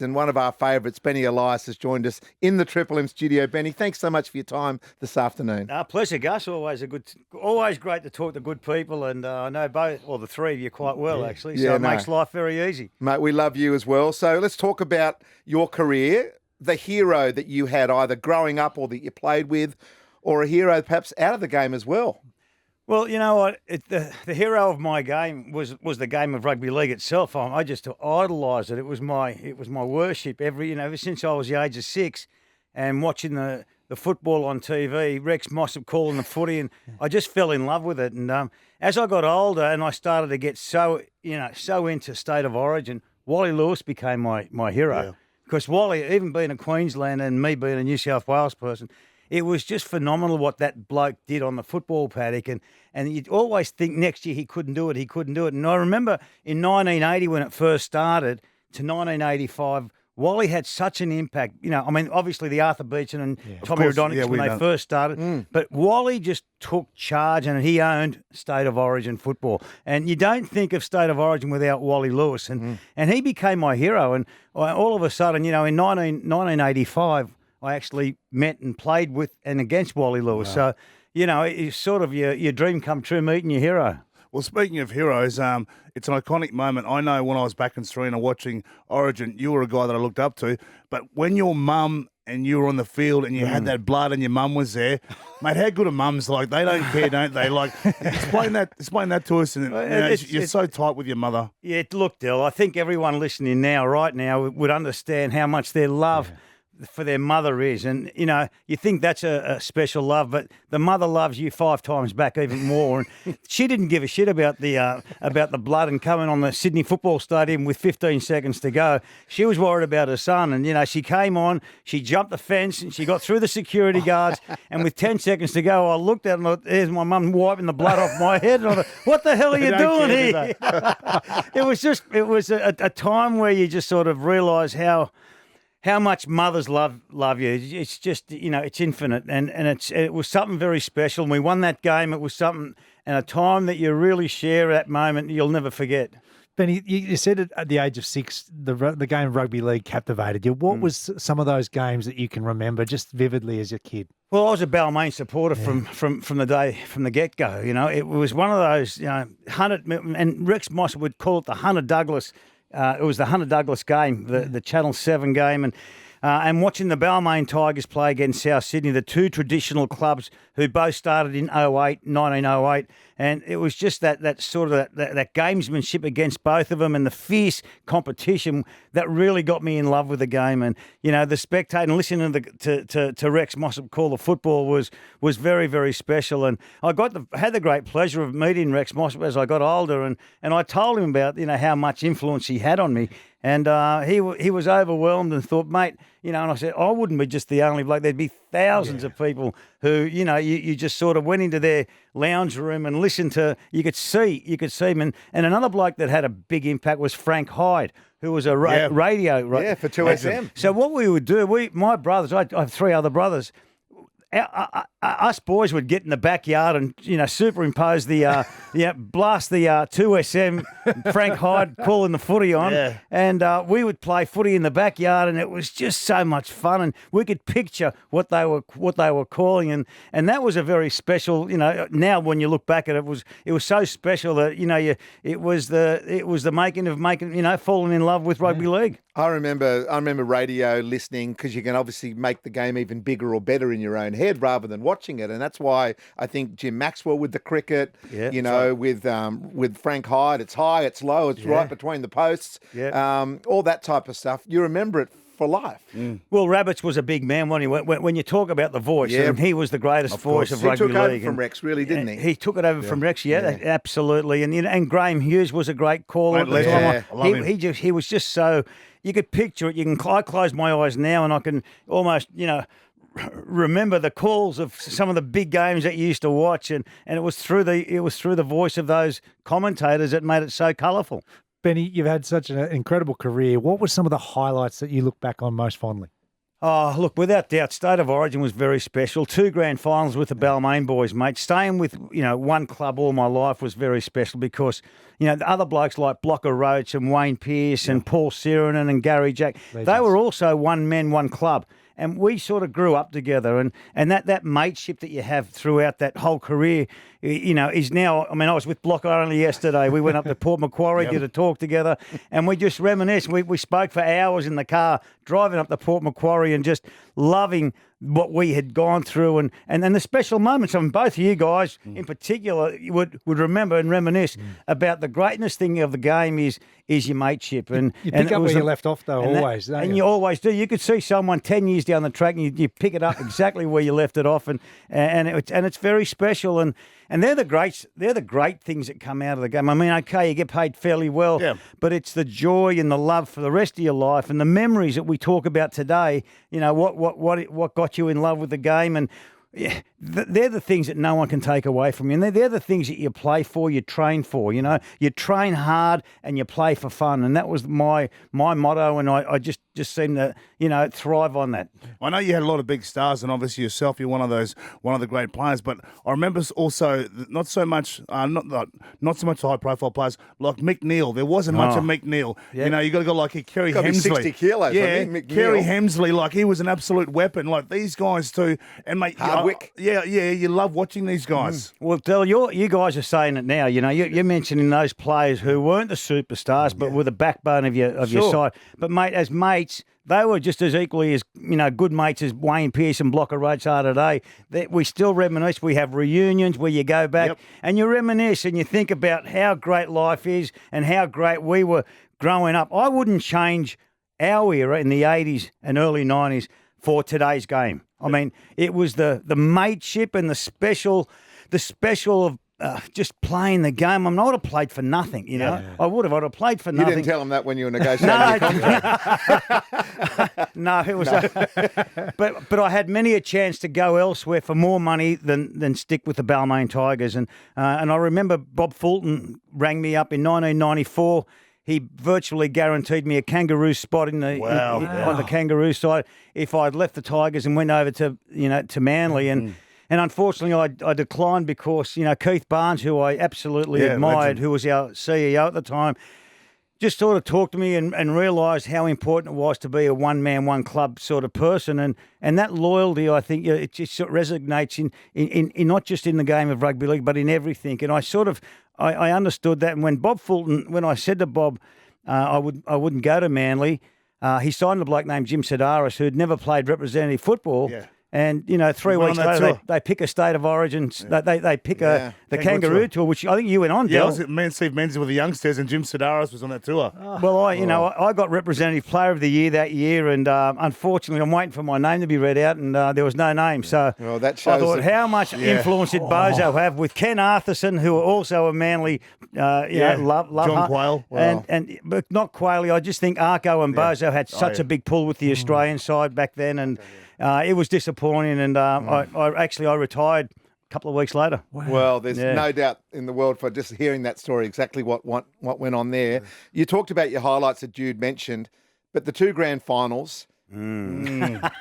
And one of our favourites, Benny Elias, has joined us in the Triple M studio. Benny, thanks so much for your time this afternoon. Pleasure, Gus. Always great to talk to good people, and I know the three of you quite well, actually. So it makes life very easy. Mate, we love you as well. So let's talk about your career, the hero that you had either growing up or that you played with, or a hero perhaps out of the game as well. Well, you know what? The hero of my game was the game of rugby league itself. I just idolised it. It was my worship ever since I was the age of 6, and watching the football on TV, Rex Mossop calling the footy, and I just fell in love with it. And as I got older and I started to get so into State of Origin, Wally Lewis became my hero. Yeah. Because Wally, even being a Queenslander and me being a New South Wales person, it was just phenomenal what that bloke did on the football paddock. And you'd always think next year he couldn't do it. And I remember in 1980 when it first started to 1985, Wally had such an impact. Obviously the Arthur Beecham and Tommy Rodonics when they first started. But Wally just took charge and he owned State of Origin football. And you don't think of State of Origin without Wally Lewis. And he became my hero. And all of a sudden, in 1985, I actually met and played with and against Wally Lewis. Wow. So, it's sort of your dream come true meeting your hero. Well, speaking of heroes, it's an iconic moment. I know when I was back in Serena watching Origin, you were a guy that I looked up to. But when your mum and you were on the field and you had that blood and your mum was there, mate, how good are mums? Like, they don't care, don't they? Like, explain that to us. And you're so tight with your mother. Yeah, look, Del, I think everyone listening right now would understand how much their love for their mother is. And, you think that's a special love, but the mother loves you 5 times back even more. And she didn't give a shit about the blood and coming on the Sydney Football Stadium with 15 seconds to go. She was worried about her son. And, she came on, she jumped the fence and she got through the security guards. And with 10 seconds to go, I looked at her and I thought, there's my mum wiping the blood off my head. And I thought, what the hell are you doing here? It was a time where you just sort of realise how much mothers love you. It's just, it's infinite. And it was something very special. And we won that game. It was something and a time that you really share that moment you'll never forget. Benny, you said at the age of 6, the game of rugby league captivated you. What was some of those games that you can remember just vividly as a kid? Well, I was a Balmain supporter from the get-go. It was one of those, Hunter, and Rex Moss would call it the Hunter Douglas. It was the Hunter Douglas game, the Channel 7 game, and watching the Balmain Tigers play against South Sydney, the two traditional clubs who both started in 1908. And it was just that sort of that gamesmanship against both of them and the fierce competition that really got me in love with the game. And, the spectator and listening to Rex Mossop call the football was very, very special. And I had the great pleasure of meeting Rex Mossop as I got older. And I told him about, how much influence he had on me. And he was overwhelmed and thought, mate, and I said, I wouldn't be just the only bloke. There'd be thousands of people who, you just sort of went into their lounge room and listened to, you could see him. And another bloke that had a big impact was Frank Hyde, who was a radio. Yeah, for 2SM. So what we would do, my brothers, I have 3 other brothers, us boys would get in the backyard and superimpose the blast the 2SM Frank Hyde calling the footy on, and we would play footy in the backyard, and it was just so much fun, and we could picture what they were calling, and that was a very special. Now when you look back at it, it was so special that it was the making of falling in love with rugby league. I remember radio listening, because you can obviously make the game even bigger or better in your own head rather than watching it, and that's why I think Jim Maxwell with the cricket, with Frank Hyde, it's high, it's low, it's right between the posts, all that type of stuff. You remember it for life. Well, Rabbits was a big man when you talk about the voice, and he was the greatest voice of rugby league. He took over from Rex, really, didn't he? He took it over from Rex, absolutely. And Graham Hughes was a great caller at the time. He was just so. You could picture it. I close my eyes now and I can almost, remember the calls of some of the big games that you used to watch, and it was through the voice of those commentators that made it so colourful. Benny, you've had such an incredible career. What were some of the highlights that you look back on most fondly? Oh, look, without doubt, State of Origin was very special. 2 grand finals with the Balmain boys, mate. Staying with, one club all my life was very special because, the other blokes like Blocker Roach and Wayne Pearce and Paul Sirenen and Gary Jack, they were also one man, one club. And we sort of grew up together, and that mateship that you have throughout that whole career, is now. I mean, I was with Blocker only yesterday. We went up to Port Macquarie, did a talk together, and we just reminisced. We spoke for hours in the car driving up to Port Macquarie and just loving what we had gone through and the special moments. I mean, both of you guys in particular would remember and reminisce about the greatness thing of the game is your mateship. And you pick up where you left off, though, always. And you always do. You could see someone 10 years down the track and you pick it up exactly where you left it off, and it's very special. And they're the great things that come out of the game. I mean, okay, you get paid fairly well, but it's the joy and the love for the rest of your life and the memories that we talk about today. What got you in love with the game, and they're the things that no one can take away from you. And they're the things that you play for, you train for. You train hard and you play for fun, and that was my motto. And I just seem to thrive on that. I know you had a lot of big stars, and obviously yourself, you're one of the great players. But I remember also not so much the high profile players like Mick Neal. There wasn't much of Mick Neal. Yeah. You got to go like Kerry Hemsley. 60 kilos. Yeah, Mick Kerry Neal. Hemsley, like he was an absolute weapon. Like these guys too, and mate, Hardwick. You love watching these guys. Well, Del, you guys are saying it now. You're mentioning those players who weren't the superstars, but were the backbone of your side. But mate, as mates, they were just as equally as good mates as Wayne Pearce and Blocker Roach are today. That we still reminisce. We have reunions where you go back and you reminisce and you think about how great life is and how great we were growing up. I wouldn't change our era in the 80s and early 90s for today's game. I mean, it was the mateship and the special of just playing the game. I would have played for nothing, I would have. I'd have played for nothing. You didn't tell them that when you were negotiating your contract. No, it was. But I had many a chance to go elsewhere for more money than stick with the Balmain Tigers. And I remember Bob Fulton rang me up in 1994. He virtually guaranteed me a kangaroo spot on the kangaroo side if I'd left the Tigers and went over to Manly. And unfortunately, I declined because, Keith Barnes, who I absolutely admired, legend, who was our CEO at the time, just sort of talked to me and realised how important it was to be a one-man, one-club sort of person. And that loyalty, I think, it just sort of resonates in not just in the game of rugby league, but in everything. And I understood that. And when I said to Bob I wouldn't go to Manly, he signed a bloke named Jim Sedaris, who had never played representative football. Yeah. And, 3 weeks later, they pick a State of Origin. They pick the Kangaroo tour, which I think you went on, Del. Yeah, me and Steve Menzies were the youngsters, and Jim Sedaris was on that tour. Well, I got Representative Player of the Year that year, and unfortunately, I'm waiting for my name to be read out, and there was no name. So that shows I thought, how much influence did Bozo have with Ken Arthurson, who also a Manly, love John Quayle. Wow. But not Quayle. I just think Arco and Bozo had such a big pull with the Australian side back then, and it was disappointing, and I retired a couple of weeks later. Wow. Well, there's no doubt in the world for just hearing that story, exactly what went on there. You talked about your highlights that Jude mentioned, but the 2 grand finals. For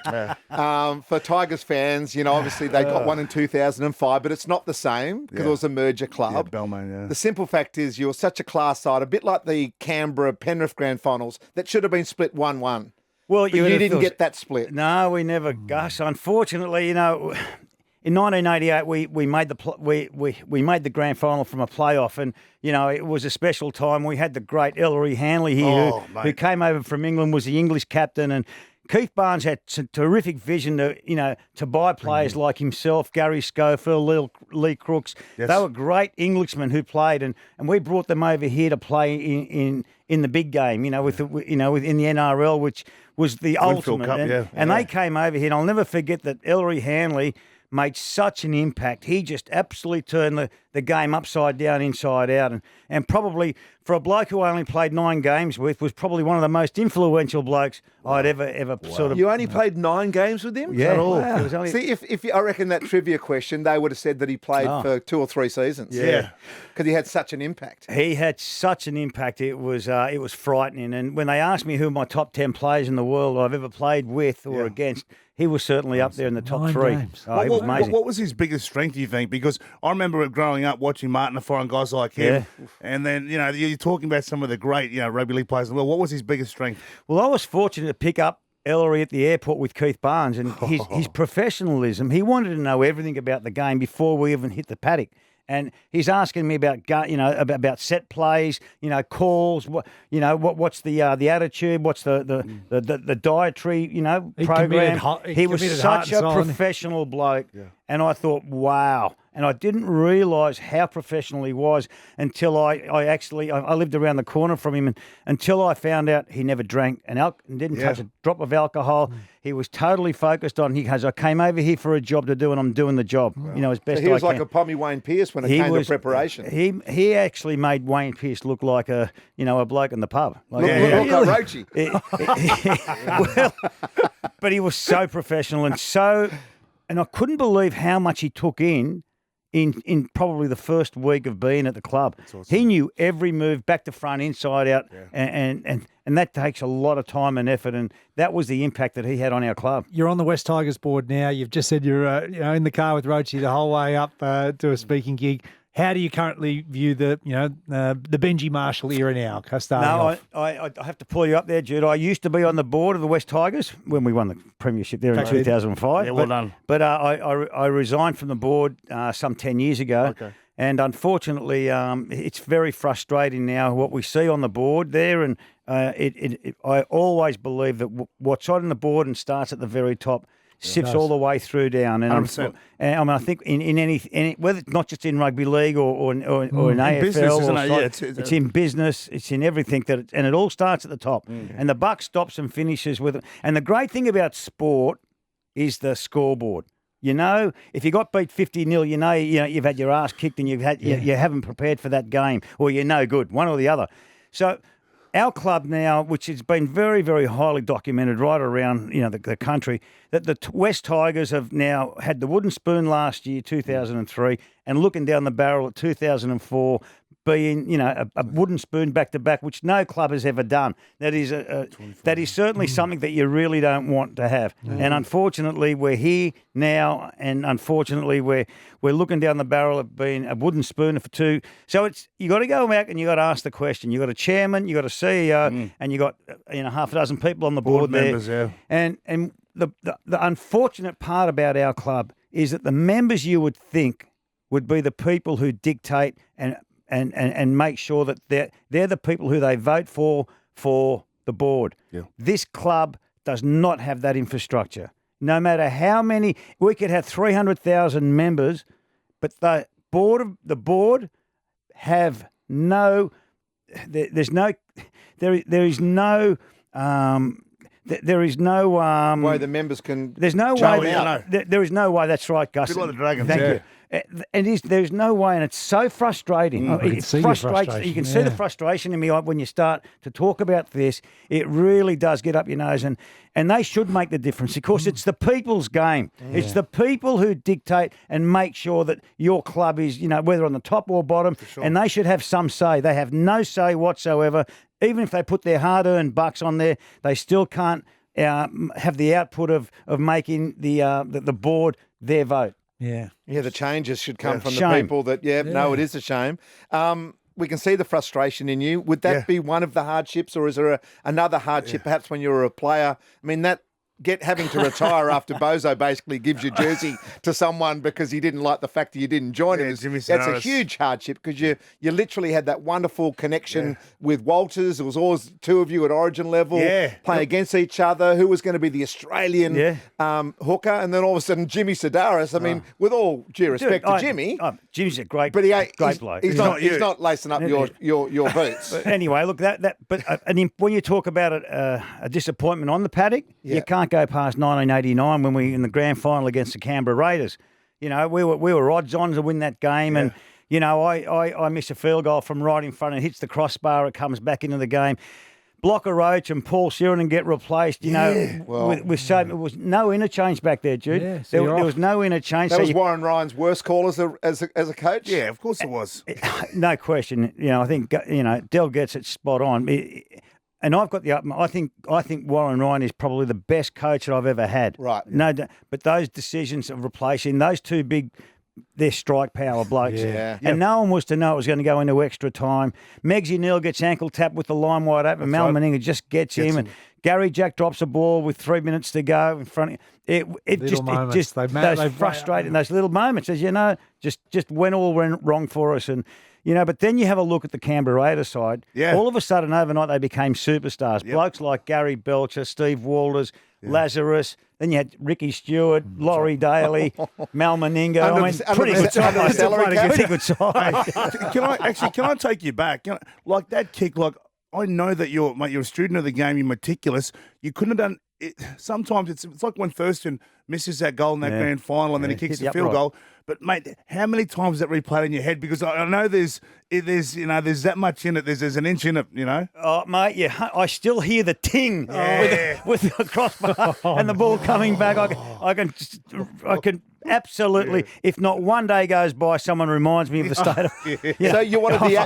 Tigers fans, obviously they got one in 2005, but it's not the same because it was a merger club. Yeah, Balmain, The simple fact is you're such a class side, a bit like the Canberra Penrith grand finals that should have been split 1-1. Well, you didn't get that split. No, we never. Gosh, unfortunately, in 1988 we made the grand final from a playoff, and it was a special time. We had the great Ellery Hanley here, who came over from England, was the English captain, and Keith Barnes had some terrific vision to buy players like himself, Gary Schofield, Lee Crooks. Yes. They were great Englishmen who played, and we brought them over here to play in the big game, in the NRL, which was the ultimate. Cup, and they came over here, and I'll never forget that Ellery Hanley made such an impact. He just absolutely turned the game upside down, inside out, and probably for a bloke who I only played 9 games with, was probably one of the most influential blokes I'd ever sort of. You only played 9 games with him? Yeah. At all? Wow. It was only- See, if I reckon that trivia question, they would have said that he played for 2 or 3 seasons. Yeah. Because he had such an impact. He had such an impact. It was frightening. And when they asked me who my top 10 players in the world I've ever played with or against, he was certainly up there in the top 9 3. games. Oh, it was amazing. What was his biggest strength, do you think? Because I remember growing up watching Martin Afar and guys like him. Yeah. And then, you're talking about some of the great, rugby league players in the world. What was his biggest strength? Well, I was fortunate to pick up Ellery at the airport with Keith Barnes, and his professionalism, he wanted to know everything about the game before we even hit the paddock. And he's asking me about about set plays, calls, what's the attitude, what's the dietary, program. He was such a professional bloke, and I thought, wow. And I didn't realise how professional he was until I lived around the corner from him, and until I found out he never drank and didn't touch a drop of alcohol. He was totally focused on. He goes, I came over here for a job to do, and I'm doing the job. As best I can. He was like a Pommy Wayne Pearce when it came to preparation. He actually made Wayne Pearce look like a bloke in the pub. Look like Roachy. Well, but he was so professional and I couldn't believe how much he took in probably the first week of being at the club. Awesome. He knew every move, back to front, inside out, and that takes a lot of time and effort, and that was the impact that he had on our club. You're on the West Tigers board now. You've just said you're in the car with Roachy the whole way up to a speaking gig. How do you currently view the Benji Marshall era now? I have to pull you up there, Jude. I used to be on the board of the West Tigers when we won the premiership there in 2005. Yeah, well done. But I resigned from the board some 10 years ago. Okay. And unfortunately, it's very frustrating now what we see on the board there. And I always believe that what's on the board and starts at the very top sips all the way through down. And 100%. I think in any whether it's not just in rugby league or in AFL, business, isn't it? Yeah, it's in business, it's in everything and it all starts at the top. And the buck stops and finishes with it. And the great thing about sport is the scoreboard. If you got beat 50-0, you've had your ass kicked and you haven't prepared for that game, or you're no good, one or the other. So our club now, which has been very, very highly documented right around the country, that the West Tigers have now had the wooden spoon last year, 2003, and looking down the barrel at 2004, being a wooden spoon back to back, which no club has ever done. That is certainly something that you really don't want to have. And unfortunately, we're here now, and unfortunately, we're looking down the barrel of being a wooden spoon for 2. So you got to go back and you got to ask the question. You got a chairman, you got a CEO, and you got half a dozen people on the board there. Members, yeah. And the unfortunate part about our club is that the members you would think would be the people who dictate and make sure that they're the people who they vote for the board. Yeah. This club does not have that infrastructure. No matter how many, we could have 300,000 members, but the board have no. There is no way the members can. There's no way. There is no way. That's right, Gus. Good like the Dragons. Thank you. There's no way, and it's so frustrating. It frustrates. You can see the frustration in me when you start to talk about this. It really does get up your nose, and they should make the difference. Of course, it's the people's game. Yeah. It's the people who dictate and make sure that your club is, whether on the top or bottom, and they should have some say. They have no say whatsoever. Even if they put their hard-earned bucks on there, they still can't have the output of making the board their vote. Yeah. Yeah, the changes should come from the people that, no, it is a shame. We can see the frustration in you. Would that be one of the hardships, or is there another hardship perhaps when you're a player? I mean, having to retire after Bozo basically gives your jersey to someone because he didn't like the fact that you didn't join him. That's a huge hardship because you literally had that wonderful connection with Walters. It was always 2 of you at Origin level playing against each other. Who was going to be the Australian hooker? And then all of a sudden, Jimmy Sedaris. I mean, with all due respect to Jimmy. Jimmy's a great bloke. He's not lacing up your boots. But anyway, look, when you talk about a disappointment on the paddock, you can't go past 1989 when we in the grand final against the Canberra Raiders. We were odds on to win that game, and You know, I miss a field goal from right in front and hits the crossbar. It comes back into the game. Blocker Roach and Paul Sheeran get replaced. You know, with so it was no interchange back there, Jude. Yeah, so there was no interchange. That was Warren Ryan's worst call as a coach. Yeah, of course it was. No question. You know, I think Dell gets it spot on. And I've got I think Warren Ryan is probably the best coach that I've ever had. Right. No, but those decisions of replacing those two big. They're strike power blokes. Yeah. And no one was to know it was going to go into extra time. Meggsy Neal gets ankle tapped with the line wide open. Mal Meninga just gets him. And Gary Jack drops a ball with 3 minutes to go in front. It just those frustrating, those little moments, as you know, just went wrong for us. And but then you have a look at the Canberra Raiders side. Yeah. All of a sudden, overnight, they became superstars. Yep. Blokes like Gary Belcher, Steve Walters, Lazarus. Then you had Ricky Stewart, Laurie Daly, Mal Meninga. Pretty good side. Pretty good side. Can I take you back? Like that kick, I know that you're a student of the game, you're meticulous. You couldn't have done it. Sometimes it's like when Thurston misses that goal in that grand final and then he kicks the field goal. But mate, how many times is that replayed in your head? Because I know there's that much in it. There's an inch in it. Oh mate, yeah, I still hear the ting with the crossbar and the ball coming back. I can absolutely. If not one day goes by, someone reminds me of the state of. So you wanted the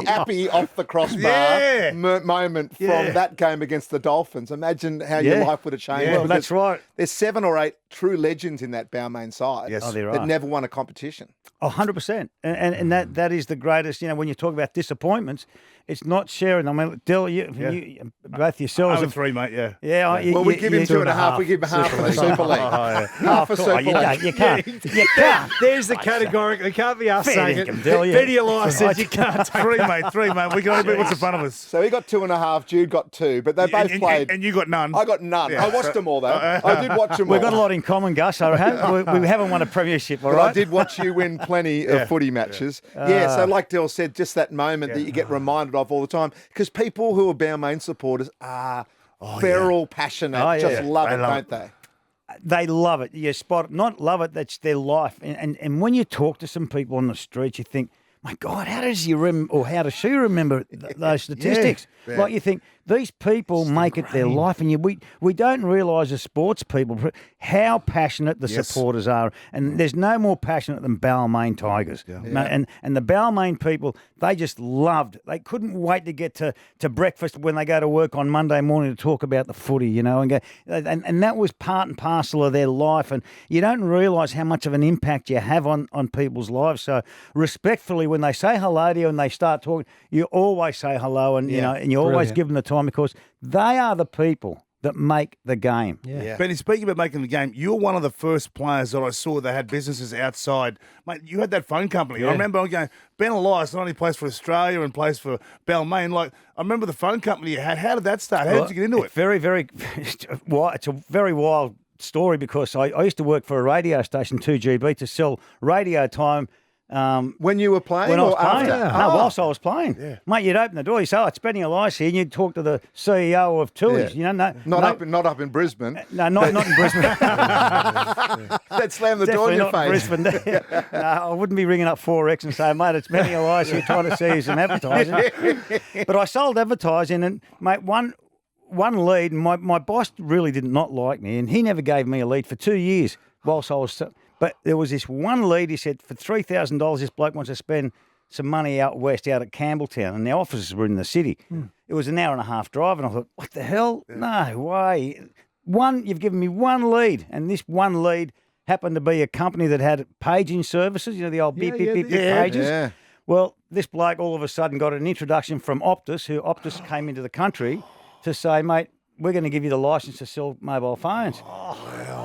Appy off the crossbar moment from that game against the Dolphins. Imagine how your life would have changed. Yeah, well, that's right. There's 7 or 8 true legends in that Balmain side. Yes. There that are. never won a competition. 100%. And that is the greatest, when you talk about disappointments, it's not sharing. I mean, Dill, you both yourselves. Over 3, mate, yeah. Yeah. Well, we give him 2.5. We give him half for the Super League. Half for Super League. You can't. You can't. There's the categorical. It can't be us saying it. Dill, Benny Elias said you can't take 3, mate. We got to beat what's in front of us. So he got 2.5. Jude got 2, but they both played. And you got none. I got none. I watched them all, though. I did watch them all. We've got a lot in common, Gus. We haven't won a premiership, all right? I did watch you win plenty of footy matches. So like Dill said, just that moment that you get reminded of all the time. Because people who are Balmain supporters are feral, passionate, love it, don't they? They love it. You spot it. Not love it, that's their life. And when you talk to some people on the street, you think, my God, how does he or how does she remember those statistics? Yeah. Like you think, these people make it their life, and we don't realise as sports people how passionate the supporters are, and there's no more passionate than Balmain Tigers. And the Balmain people, they just loved. They couldn't wait to get to breakfast when they go to work on Monday morning to talk about the footy, and go, and that was part and parcel of their life, and you don't realise how much of an impact you have on people's lives. So respectfully, when they say hello to you and they start talking, you always say hello, and and you always give them the time, because they are the people that make the game. Benny, speaking about making the game, you're one of the first players that I saw that had businesses outside. Mate, you had that phone company. I remember going, Ben Elias not only plays for Australia and plays for Balmain. I remember the phone company you had. How did that start? How did you get into it? Very, very, it's a very wild story, because I used to work for a radio station, 2GB, to sell radio time. When you were playing? When I was playing. After? No, whilst I was playing. Mate, you'd open the door, you'd say, it's Benny Elias here, and you'd talk to the CEO of Tooheys. Not up in Brisbane. No, not in Brisbane. That slammed the door in your face. Brisbane. No, I wouldn't be ringing up 4X and saying, mate, it's Benny Elias here trying to see you some advertising. But I sold advertising, and, mate, one lead, and my boss really did not like me, and he never gave me a lead for 2 years whilst I was... But there was this one lead, he said, for $3,000, this bloke wants to spend some money out west, out at Campbelltown, and the offices were in the city. It was an hour and a half drive, and I thought, what the hell? No way. You've given me one lead, and this one lead happened to be a company that had paging services, the old beep pages. Yeah. Well, this bloke all of a sudden got an introduction from Optus came into the country to say, mate, we're going to give you the license to sell mobile phones.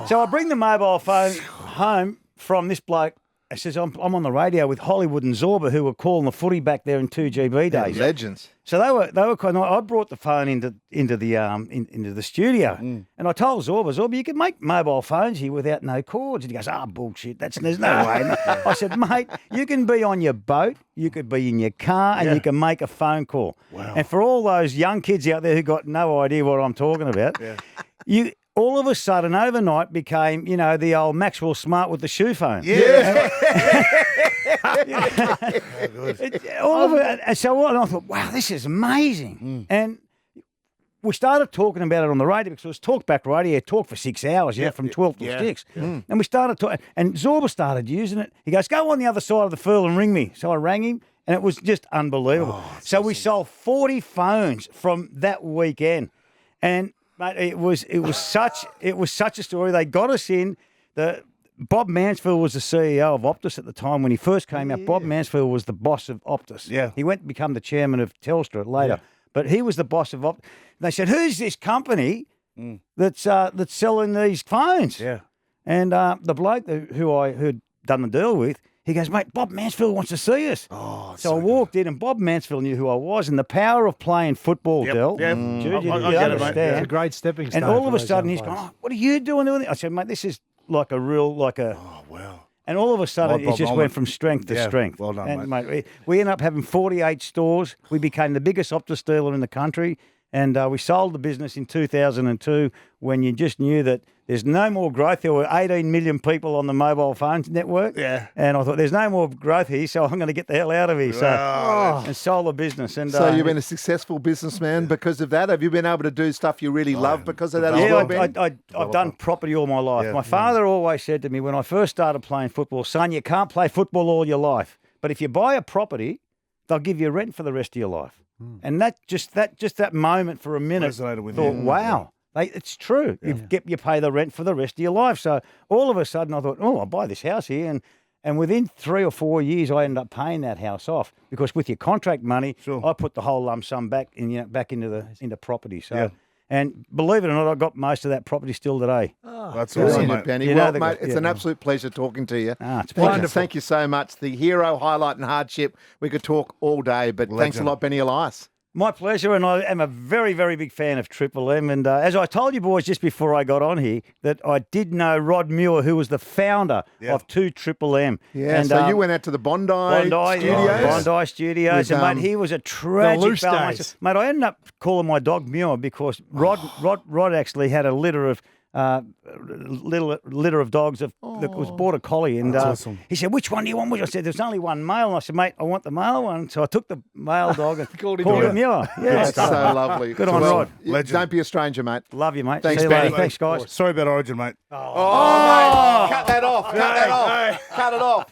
So I bring the mobile phone home from this bloke. He says, I'm on the radio with Hollywood and Zorba, who were calling the footy back there in 2GB days. Legends. So they were kind of. I brought the phone into the studio, and I told Zorba, you can make mobile phones here without no cords. And he goes, bullshit. There's no way. I said, mate, you can be on your boat, you could be in your car, and you can make a phone call. Wow. And for all those young kids out there who got no idea what I'm talking about, all of a sudden, overnight, became, the old Maxwell Smart with the shoe phone. Yeah. All of it. And so I thought, wow, this is amazing. And we started talking about it on the radio because it was talkback radio, talk for 6 hours, from 12 to 6. And we started talking, and Zorba started using it. He goes, go on the other side of the field and ring me. So I rang him, and it was just unbelievable. So we sold 40 phones from that weekend. And mate, it was such a story. They got us in. Bob Mansfield was the CEO of Optus at the time when he first came out. Bob Mansfield was the boss of Optus. Yeah. He went to become the chairman of Telstra later. Yeah. But he was the boss of Optus. They said, who's this company that's selling these phones? Yeah. And the bloke who'd done the deal with, he goes, mate, Bob Mansfield wants to see us. Oh, so I walked in, and Bob Mansfield knew who I was, and the power of playing football, Del. Yep. Jude, you I get it, mate. understand. It's a great stepping stone. And all of a for those sudden, young he's players. gone, what are you doing? I said, mate, this is like a Oh, wow. and all of a sudden, Well, it just Bob, went from strength to strength. Well done, and, mate. We ended up having 48 stores. We became the biggest Optus dealer in the country. And we sold the business in 2002 when you just knew that there's no more growth. There were 18 million people on the mobile phones network. Yeah. And I thought, there's no more growth here, so I'm going to get the hell out of here. And sold the business. And So you've been a successful businessman because of that? Have you been able to do stuff you really love because of that as yeah, well, Ben? I've done property all my life. My father always said to me when I first started playing football, son, you can't play football all your life. But if you buy a property, they'll give you rent for the rest of your life. And that moment for a minute, Resonated with thought, you. wow, it's true. You pay the rent for the rest of your life. So all of a sudden I thought, I'll buy this house here. And within 3 or 4 years, I ended up paying that house off because with your contract money, I put the whole lump sum back into property. So. And believe it or not, I got most of that property still today. That's Good awesome, on you, mate. Benny. You know Well, the- mate, it's yeah. an absolute pleasure talking to you. It's a Thank pleasure. you. Thank you so much. The hero, highlight, and hardship. We could talk all day, but thanks a Legend. lot, Benny Elias. My pleasure, and I am a very, very big fan of Triple M. And as I told you boys just before I got on here, that I did know Rod Muir, who was the founder of 2 Triple M. Yeah, and, so you went out to the Bondi Studios. Bondi Studios, With, and mate, he was a tragic loose Balmain. days. Mate, I ended up calling my dog Muir because Rod actually had a litter of dogs that was border collie, and awesome. he said, "Which one do you want?" I said, "There's only one male." And I said, "Mate, I want the male one." So I took the male dog and called him Muir. Yeah, That's so lovely. Good on Rod. Legend. Don't be a stranger, mate. Love you, mate. Thanks, See you Benny. later. Thanks, guys. Sorry about Origin, mate. Oh, mate. Cut that off. Cut that off. Cut it off.